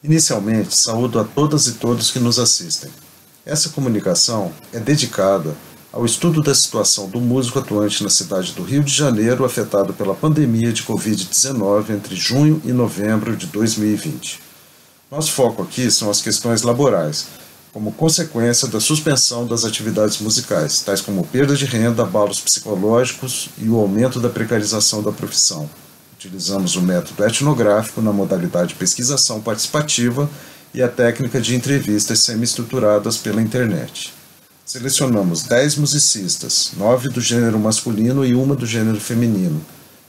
Inicialmente, saúdo a todas e todos que nos assistem. Essa comunicação é dedicada ao estudo da situação do músico atuante na cidade do Rio de Janeiro, afetado pela pandemia de Covid-19 entre junho e novembro de 2020. Nosso foco aqui são as questões laborais, como consequência da suspensão das atividades musicais, tais como perda de renda, abalos psicológicos e o aumento da precarização da profissão. Utilizamos o método etnográfico na modalidade pesquisação participativa e a técnica de entrevistas semi-estruturadas pela internet. Selecionamos 10 musicistas, 9 do gênero masculino e uma do gênero feminino,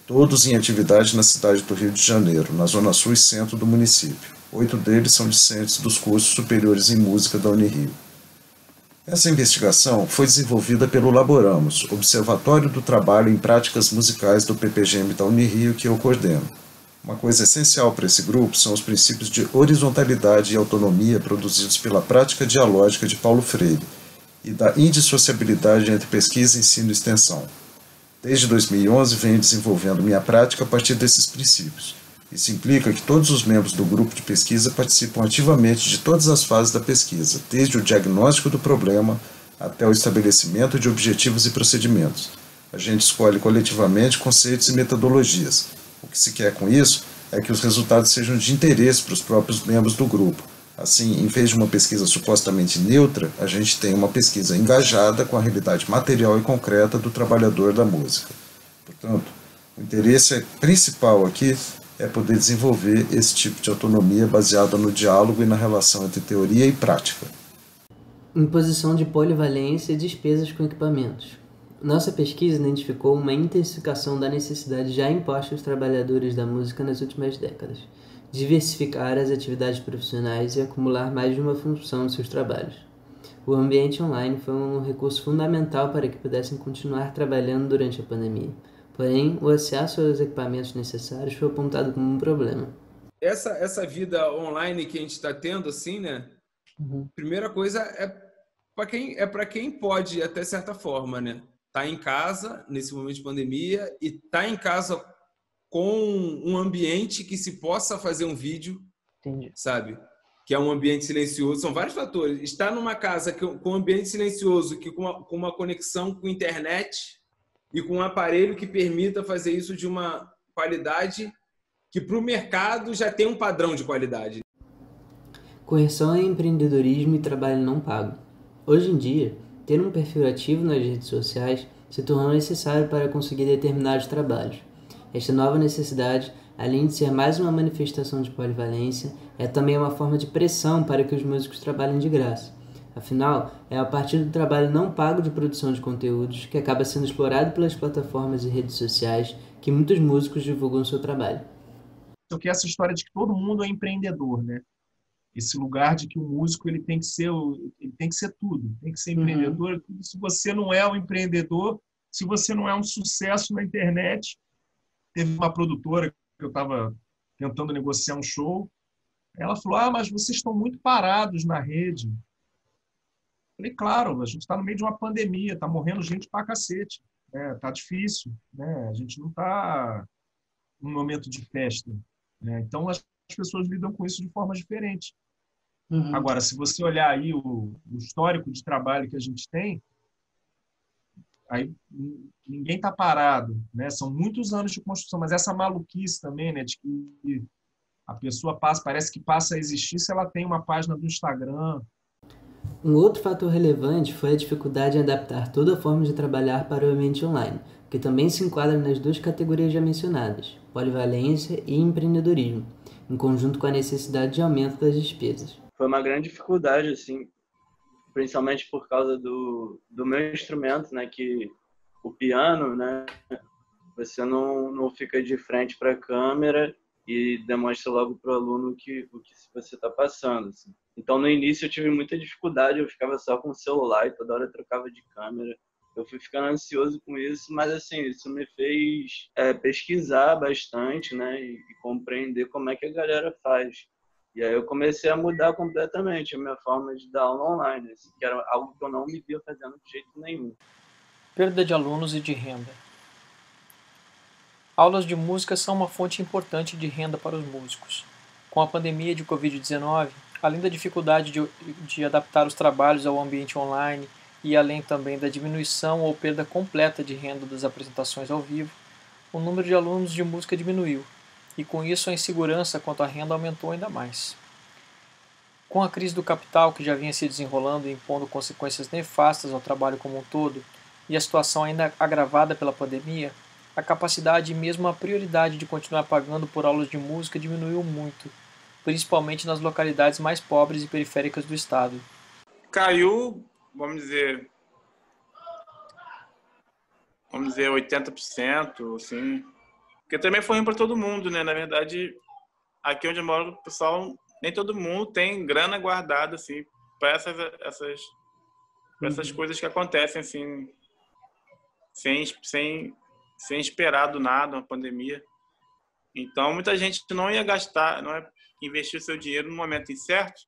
todos em atividade na cidade do Rio de Janeiro, na zona sul e centro do município. 8 deles são discentes dos cursos superiores em música da Unirio. Essa investigação foi desenvolvida pelo Laboramos, Observatório do Trabalho em Práticas Musicais do PPGM da Unirio, que eu coordeno. Uma coisa essencial para esse grupo são os princípios de horizontalidade e autonomia produzidos pela prática dialógica de Paulo Freire e da indissociabilidade entre pesquisa, ensino e extensão. Desde 2011 venho desenvolvendo minha prática a partir desses princípios. Isso implica que todos os membros do grupo de pesquisa participam ativamente de todas as fases da pesquisa, desde o diagnóstico do problema até o estabelecimento de objetivos e procedimentos. A gente escolhe coletivamente conceitos e metodologias. O que se quer com isso é que os resultados sejam de interesse para os próprios membros do grupo. Assim, em vez de uma pesquisa supostamente neutra, a gente tem uma pesquisa engajada com a realidade material e concreta do trabalhador da música. Portanto, o interesse principal aqui é poder desenvolver esse tipo de autonomia baseada no diálogo e na relação entre teoria e prática. Imposição de polivalência e despesas com equipamentos. Nossa pesquisa identificou uma intensificação da necessidade já imposta aos trabalhadores da música nas últimas décadas, diversificar as atividades profissionais e acumular mais de uma função em seus trabalhos. O ambiente online foi um recurso fundamental para que pudessem continuar trabalhando durante a pandemia. Porém, o acesso aos equipamentos necessários foi apontado como um problema. Essa vida online que a gente está tendo, assim, né? Primeira coisa para quem pode, até certa forma, né? Tá em casa nesse momento de pandemia e tá em casa com um ambiente que se possa fazer um vídeo, Entendi. sabe? Que é um ambiente silencioso. São vários fatores. Estar numa casa com um ambiente silencioso, que com uma conexão com internet e com um aparelho que permita fazer isso de uma qualidade que para o mercado já tem um padrão de qualidade. Coerção em empreendedorismo e trabalho não pago. Hoje em dia, ter um perfil ativo nas redes sociais se tornou necessário para conseguir determinados trabalhos. Esta nova necessidade, além de ser mais uma manifestação de polivalência, é também uma forma de pressão para que os músicos trabalhem de graça. Afinal, é a partir do trabalho não pago de produção de conteúdos, que acaba sendo explorado pelas plataformas e redes sociais, que muitos músicos divulgam seu trabalho. Que é essa história de que todo mundo é empreendedor, né? Esse lugar de que o músico ele tem que ser tudo, tem que ser empreendedor. Se você não é um empreendedor, se você não é um sucesso na internet, teve uma produtora que eu estava tentando negociar um show, ela falou: mas vocês estão muito parados na rede. Eu falei: claro, a gente está no meio de uma pandemia, está morrendo gente pra cacete, né? Tá difícil, né? A gente não está num momento de festa, né? Então as pessoas lidam com isso de forma diferente. Agora, se você olhar aí o histórico de trabalho que a gente tem, aí ninguém está parado, né? São muitos anos de construção, mas essa maluquice também, né, de que a pessoa parece que passa a existir se ela tem uma página do Instagram. Um outro fator relevante foi a dificuldade em adaptar toda a forma de trabalhar para o ambiente online, que também se enquadra nas duas categorias já mencionadas, polivalência e empreendedorismo, em conjunto com a necessidade de aumento das despesas. Foi uma grande dificuldade, assim, principalmente por causa do meu instrumento, né, que o piano, né, você não fica de frente para a câmera e demonstra logo para o aluno o que você está passando. Assim. Então, no início, eu tive muita dificuldade, eu ficava só com o celular e toda hora eu trocava de câmera. Eu fui ficando ansioso com isso, mas assim, isso me fez pesquisar bastante, né, e compreender como é que a galera faz. E aí eu comecei a mudar completamente a minha forma de dar aula online, assim, que era algo que eu não me via fazendo de jeito nenhum. Perda de alunos e de renda. Aulas de música são uma fonte importante de renda para os músicos. Com a pandemia de Covid-19, além da dificuldade de adaptar os trabalhos ao ambiente online e além também da diminuição ou perda completa de renda das apresentações ao vivo, o número de alunos de música diminuiu, e com isso a insegurança quanto à renda aumentou ainda mais. Com a crise do capital que já vinha se desenrolando e impondo consequências nefastas ao trabalho como um todo, e a situação ainda agravada pela pandemia, a capacidade e mesmo a prioridade de continuar pagando por aulas de música diminuiu muito, principalmente nas localidades mais pobres e periféricas do estado. Caiu, vamos dizer 80%, assim. Porque também foi ruim para todo mundo, né? Na verdade, aqui onde eu moro, o pessoal, nem todo mundo tem grana guardada, assim, para essas coisas que acontecem, assim, sem esperar do nada, uma pandemia. Então, muita gente não ia gastar, não ia investir o seu dinheiro no momento incerto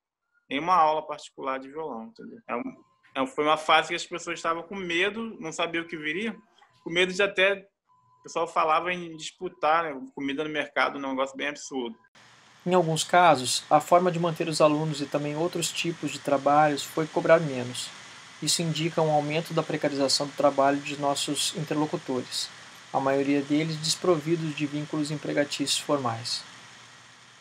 em uma aula particular de violão, entendeu? Foi uma fase que as pessoas estavam com medo, não sabiam o que viria, com medo de até, o pessoal falava em disputar, né, comida no mercado, um negócio bem absurdo. Em alguns casos, a forma de manter os alunos e também outros tipos de trabalhos foi cobrar menos. Isso indica um aumento da precarização do trabalho de nossos interlocutores, a maioria deles desprovidos de vínculos empregatícios formais.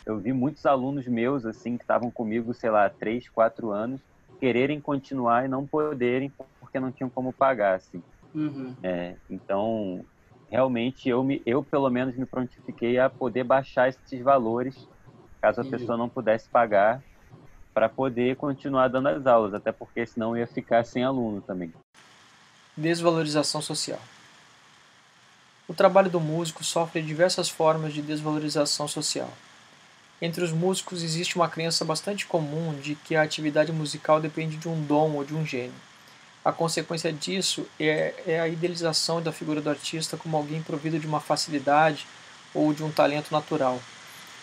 Eu vi muitos alunos meus, assim, que estavam comigo, sei lá, 3, 4 anos, quererem continuar e não poderem porque não tinham como pagar, assim. Então, realmente, eu pelo menos me prontifiquei a poder baixar esses valores, caso a pessoa não pudesse pagar, para poder continuar dando as aulas, até porque senão ia ficar sem aluno também. Desvalorização social. O trabalho do músico sofre diversas formas de desvalorização social. Entre os músicos existe uma crença bastante comum de que a atividade musical depende de um dom ou de um gênio. A consequência disso é a idealização da figura do artista como alguém provido de uma facilidade ou de um talento natural,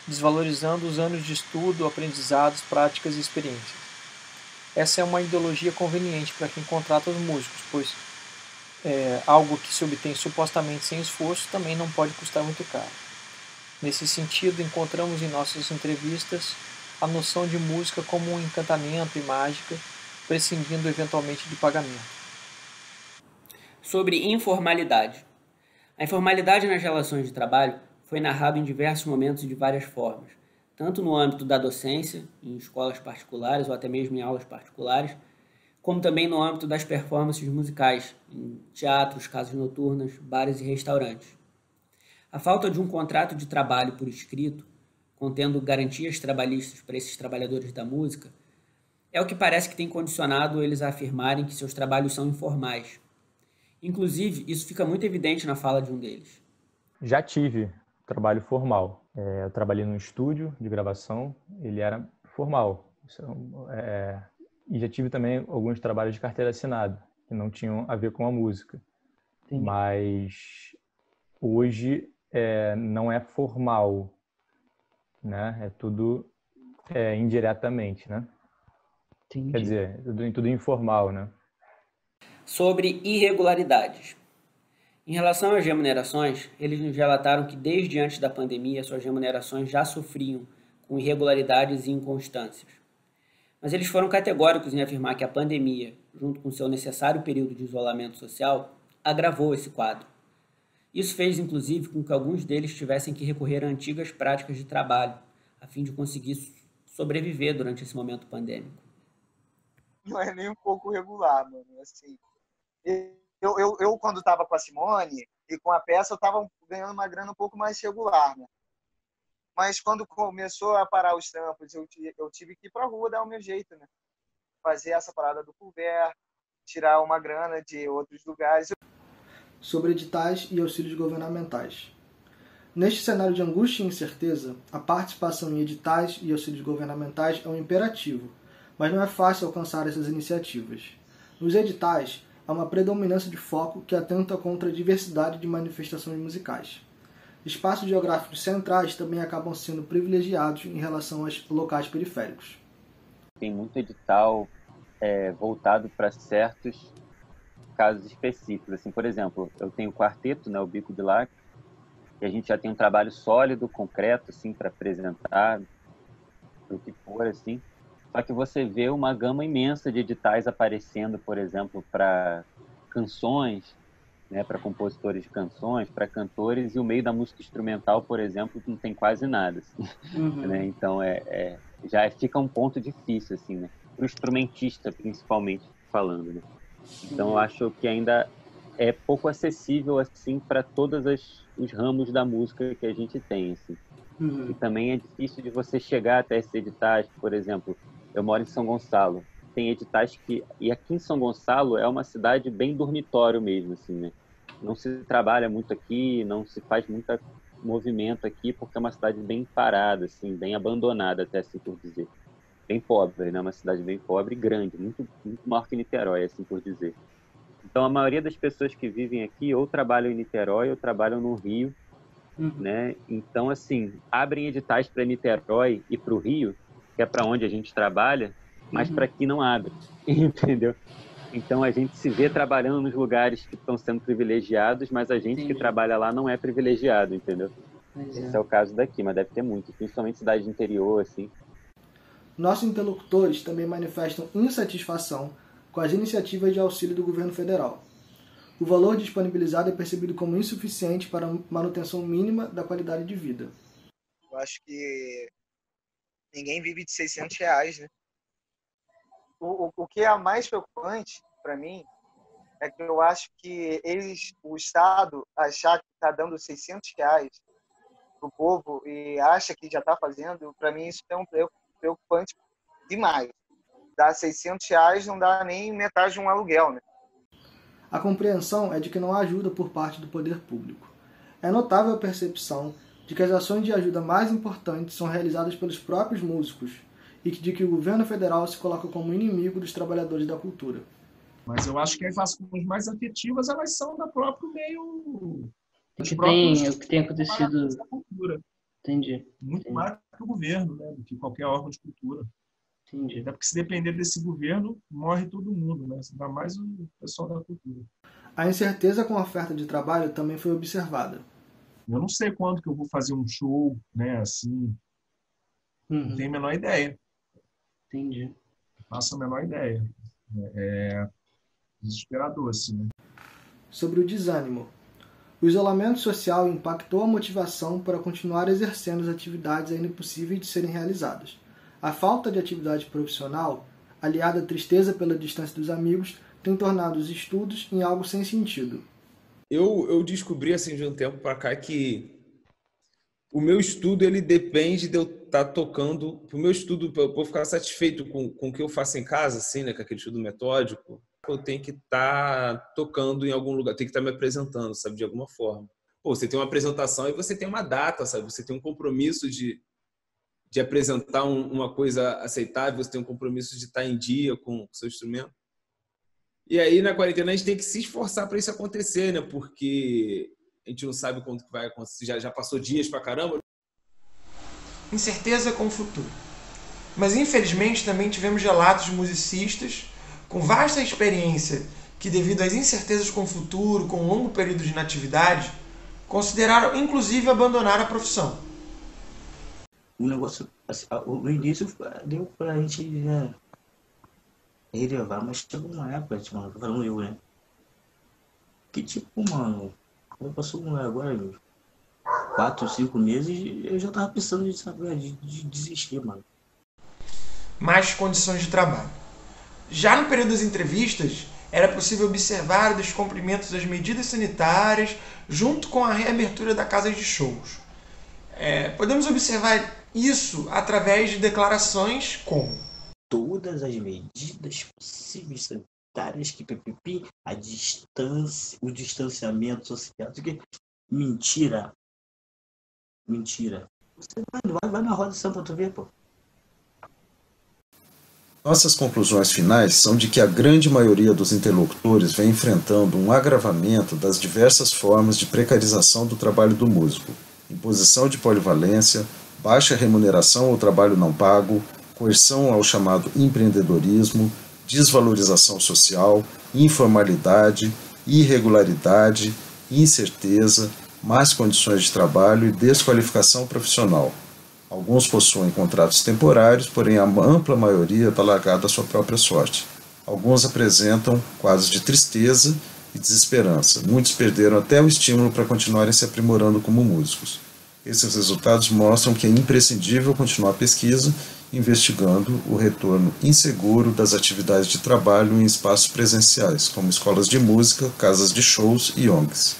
desvalorizando os anos de estudo, aprendizados, práticas e experiências. Essa é uma ideologia conveniente para quem contrata os músicos, pois algo que se obtém supostamente sem esforço também não pode custar muito caro. Nesse sentido, encontramos em nossas entrevistas a noção de música como um encantamento e mágica, prescindindo eventualmente de pagamento. Sobre informalidade. A informalidade nas relações de trabalho foi narrado em diversos momentos e de várias formas, tanto no âmbito da docência, em escolas particulares ou até mesmo em aulas particulares, como também no âmbito das performances musicais, em teatros, casas noturnas, bares e restaurantes. A falta de um contrato de trabalho por escrito, contendo garantias trabalhistas para esses trabalhadores da música, é o que parece que tem condicionado eles a afirmarem que seus trabalhos são informais. Inclusive, isso fica muito evidente na fala de um deles. Já tive trabalho formal. Eu trabalhei num estúdio de gravação, ele era formal. E já tive também alguns trabalhos de carteira assinada, que não tinham a ver com a música. Entendi. Mas hoje não é formal, né? É tudo indiretamente, né? Entendi. Quer dizer, tudo informal, né? Sobre irregularidades. Em relação às remunerações, eles nos relataram que desde antes da pandemia suas remunerações já sofriam com irregularidades e inconstâncias. Mas eles foram categóricos em afirmar que a pandemia, junto com seu necessário período de isolamento social, agravou esse quadro. Isso fez, inclusive, com que alguns deles tivessem que recorrer a antigas práticas de trabalho, a fim de conseguir sobreviver durante esse momento pandêmico. Não é nem um pouco regular, mano. Assim, eu quando estava com a Simone e com a peça, eu estava ganhando uma grana um pouco mais regular, né? Mas quando começou a parar os trampos, eu tive que ir para a rua dar o meu jeito, né? Fazer essa parada do couvert, tirar uma grana de outros lugares. Sobre editais e auxílios governamentais. Neste cenário de angústia e incerteza, a participação em editais e auxílios governamentais é um imperativo, mas não é fácil alcançar essas iniciativas. Nos editais, há uma predominância de foco que atenta contra a diversidade de manifestações musicais. Espaços geográficos centrais também acabam sendo privilegiados em relação aos locais periféricos. Tem muito edital voltado para certos casos específicos. Assim, por exemplo, eu tenho o quarteto, né, o Bico de Lacre, e a gente já tem um trabalho sólido, concreto, assim, para apresentar, compositor, assim. Só que você vê uma gama imensa de editais aparecendo, por exemplo, para canções, né, para compositores de canções, para cantores, e o meio da música instrumental, por exemplo, não tem quase nada. Assim, né? Então, já fica um ponto difícil, assim, né? Para o instrumentista, principalmente, falando, né? Então, eu acho que ainda é pouco acessível, assim, para todos os ramos da música que a gente tem, assim. E também é difícil de você chegar até esses editais. Por exemplo, eu moro em São Gonçalo. Tem editais que... E aqui em São Gonçalo é uma cidade bem dormitório mesmo, assim, né? Não se trabalha muito aqui, não se faz muito movimento aqui, porque é uma cidade bem parada, assim, bem abandonada, até assim por dizer. Bem pobre, né? Uma cidade bem pobre e grande, muito, muito maior que Niterói, assim por dizer. Então, a maioria das pessoas que vivem aqui ou trabalham em Niterói ou trabalham no Rio, né? Então, assim, abrem editais para Niterói e para o Rio, que é para onde a gente trabalha, mas para aqui não abre, entendeu? Então, a gente se vê trabalhando nos lugares que estão sendo privilegiados, mas a gente que trabalha lá não é privilegiado, entendeu? Esse é o caso daqui, mas deve ter muito, principalmente cidade de interior, assim. Nossos interlocutores também manifestam insatisfação com as iniciativas de auxílio do governo federal. O valor disponibilizado é percebido como insuficiente para a manutenção mínima da qualidade de vida. Eu acho que ninguém vive de R$600, né? O que é mais preocupante para mim é que eu acho que o Estado achar que está dando R$600 para o povo e acha que já está fazendo, para mim isso é um preocupante demais. Dar R$600 não dá nem metade de um aluguel, né? A compreensão é de que não há ajuda por parte do poder público. É notável a percepção de que as ações de ajuda mais importantes são realizadas pelos próprios músicos e de que o governo federal se coloca como inimigo dos trabalhadores da cultura. Mas eu acho que as ações mais afetivas, elas são da próprio meio... O que tem acontecido... Entendi. Muito mais que o governo, né, do que qualquer órgão de cultura. Entendi. Até porque se depender desse governo, morre todo mundo, né? Ainda mais o pessoal da cultura. A incerteza com a oferta de trabalho também foi observada. Eu não sei quando que eu vou fazer um show, né, assim. Não tenho a menor ideia. Entendi. Não faço a menor ideia. É desesperador, assim, né? Sobre o desânimo. O isolamento social impactou a motivação para continuar exercendo as atividades ainda possíveis de serem realizadas. A falta de atividade profissional, aliada à tristeza pela distância dos amigos, tem tornado os estudos em algo sem sentido. Eu descobri, assim, de um tempo para cá, que o meu estudo, ele depende de eu estar tocando. O meu estudo, para eu ficar satisfeito com o que eu faço em casa, assim, né, com aquele estudo metódico, eu tenho que estar tocando em algum lugar, tenho que estar me apresentando, sabe, de alguma forma. Pô, você tem uma apresentação e você tem uma data, sabe? Você tem um compromisso de apresentar uma coisa aceitável, você tem um compromisso de estar em dia com o seu instrumento. E aí, na quarentena, a gente tem que se esforçar para isso acontecer, né? Porque a gente não sabe quando vai acontecer. Já passou dias pra caramba. Incerteza com o futuro. Mas, infelizmente, também tivemos relatos de musicistas com vasta experiência que, devido às incertezas com o futuro, com um longo período de inatividade, consideraram, inclusive, abandonar a profissão. O negócio, assim, no início, deu pra gente relevar, mas chegou uma época, mano, tô falando eu, né? Que tipo, mano, quando passou agora, 4, 5 meses, eu já tava pensando de desistir, mano. Mais condições de trabalho. Já no período das entrevistas, era possível observar o descumprimento das medidas sanitárias junto com a reabertura da casa de shows. Podemos observar isso através de declarações como: todas as medidas possíveis sanitárias, a distância, o distanciamento social. Mentira. Você vai na roda de samba pra tu ver, pô. Nossas conclusões finais são de que a grande maioria dos interlocutores vem enfrentando um agravamento das diversas formas de precarização do trabalho do músico, imposição de polivalência, baixa remuneração ao trabalho não pago, coerção ao chamado empreendedorismo, desvalorização social, informalidade, irregularidade, incerteza, más condições de trabalho e desqualificação profissional. Alguns possuem contratos temporários, porém a ampla maioria está largada à sua própria sorte. Alguns apresentam quadros de tristeza e desesperança. Muitos perderam até o estímulo para continuarem se aprimorando como músicos. Esses resultados mostram que é imprescindível continuar a pesquisa, investigando o retorno inseguro das atividades de trabalho em espaços presenciais, como escolas de música, casas de shows e ONGs.